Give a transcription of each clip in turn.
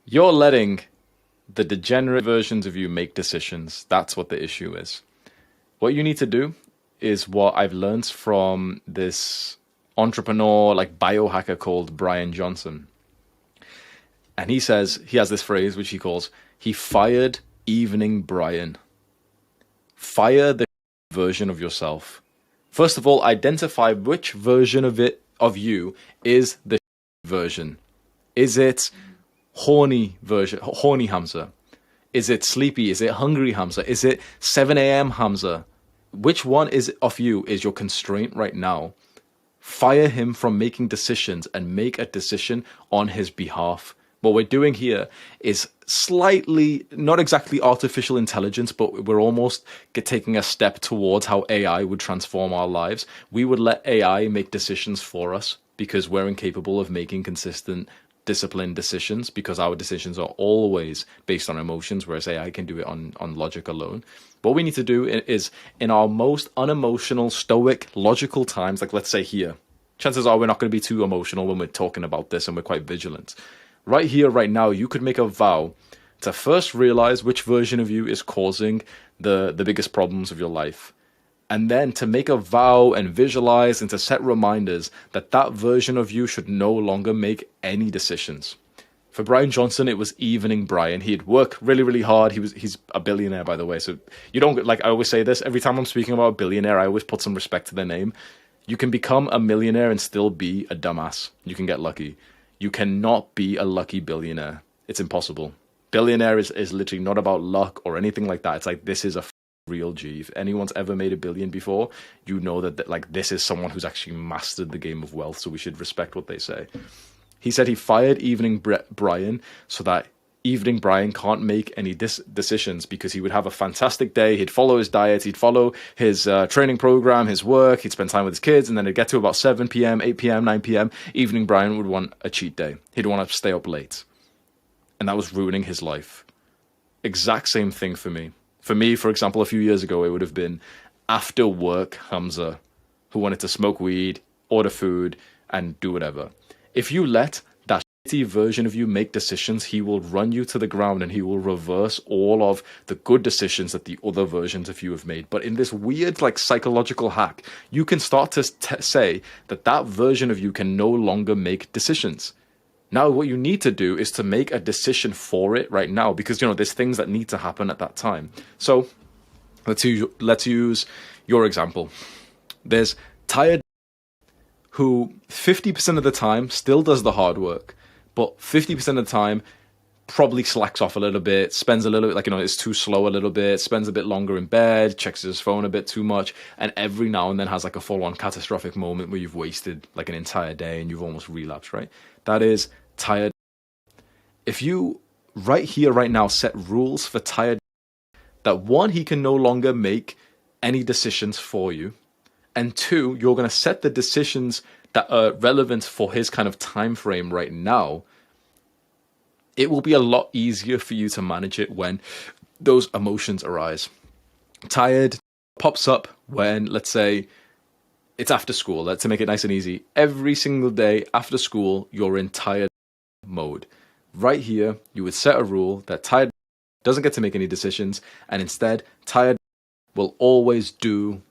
You're letting the degenerate versions of you make decisions. That's what the issue is. What you need to do is what I've learned from this entrepreneur, like biohacker called Brian Johnson. And he says, he has this phrase which he calls, he fired evening Brian. Fire the version of yourself. First of all, identify which version of you is the version. Is it horny Hamza? Is it sleepy? Is it hungry Hamza? Is it 7 a.m. Hamza? Which one is of you is your constraint right now? Fire him from making decisions and make a decision on his behalf. What we're doing here is slightly, not exactly artificial intelligence, but we're almost taking a step towards how AI would transform our lives. We would let AI make decisions for us because we're incapable of making consistent, disciplined decisions because our decisions are always based on emotions, whereas AI can do it on logic alone. What we need to do is, in our most unemotional, stoic, logical times, like let's say here, chances are we're not going to be too emotional when we're talking about this and we're quite vigilant. Right here, right now, you could make a vow to first realize which version of you is causing the biggest problems of your life. And then to make a vow and visualize and to set reminders that that version of you should no longer make any decisions. For Brian Johnson, it was evening Brian. He'd work really, really hard. He's a billionaire, by the way. So you don't, like I always say this, every time I'm speaking about a billionaire, I always put some respect to their name. You can become a millionaire and still be a dumbass. You can get lucky. You cannot be a lucky billionaire. It's impossible. Billionaire is literally not about luck or anything like that. It's like, this is a real G. If anyone's ever made $1 billion before, you know that like this is someone who's actually mastered the game of wealth. So we should respect what they say. He said he fired evening Brian so that evening Brian can't make any decisions because he would have a fantastic day. He'd follow his diet. He'd follow his training program, his work. He'd spend time with his kids. And then it'd get to about 7 p.m., 8 p.m., 9 p.m. Evening Brian would want a cheat day. He'd want to stay up late. And that was ruining his life. Exact same thing for me. For me, for example, a few years ago, it would have been after work Hamza, who wanted to smoke weed, order food, and do whatever. If you let that shitty version of you make decisions, he will run you to the ground and he will reverse all of the good decisions that the other versions of you have made. But in this weird, like, psychological hack, you can start to say that that version of you can no longer make decisions. Now, what you need to do is to make a decision for it right now because, you know, there's things that need to happen at that time. So let's use your example. There's tired who 50% of the time still does the hard work, but 50% of the time probably slacks off a little bit, spends a little bit, like, you know, is too slow a little bit, spends a bit longer in bed, checks his phone a bit too much, and every now and then has like a full-on catastrophic moment where you've wasted like an entire day and you've almost relapsed, right? That is tired. If you right here, right now, set rules for tired, that one, he can no longer make any decisions for you, and two, you're going to set the decisions that are relevant for his kind of time frame right now, it will be a lot easier for you to manage it when those emotions arise. Tired pops up when, let's say, it's after school. Let's make it nice and easy. Every single day after school, you're in tired mode. Right here, you would set a rule that tired doesn't get to make any decisions, and instead, tired will always do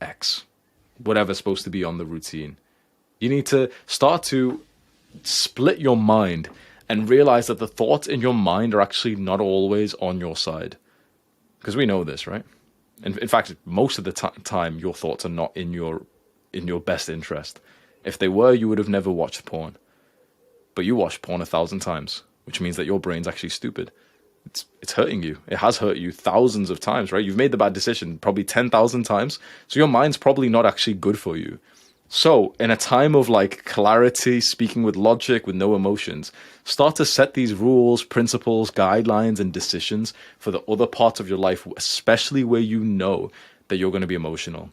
X, whatever's supposed to be on the routine. You need to start to split your mind and realize that the thoughts in your mind are actually not always on your side. Because we know this, right? In fact, most of the time, your thoughts are not in your best interest. If they were, you would have never watched porn. But you watched porn 1,000 times, which means that your brain's actually stupid. It's hurting you. It has hurt you thousands of times, right? You've made the bad decision probably 10,000 times. So your mind's probably not actually good for you. So in a time of like clarity, speaking with logic, with no emotions, start to set these rules, principles, guidelines, and decisions for the other parts of your life, especially where you know that you're going to be emotional.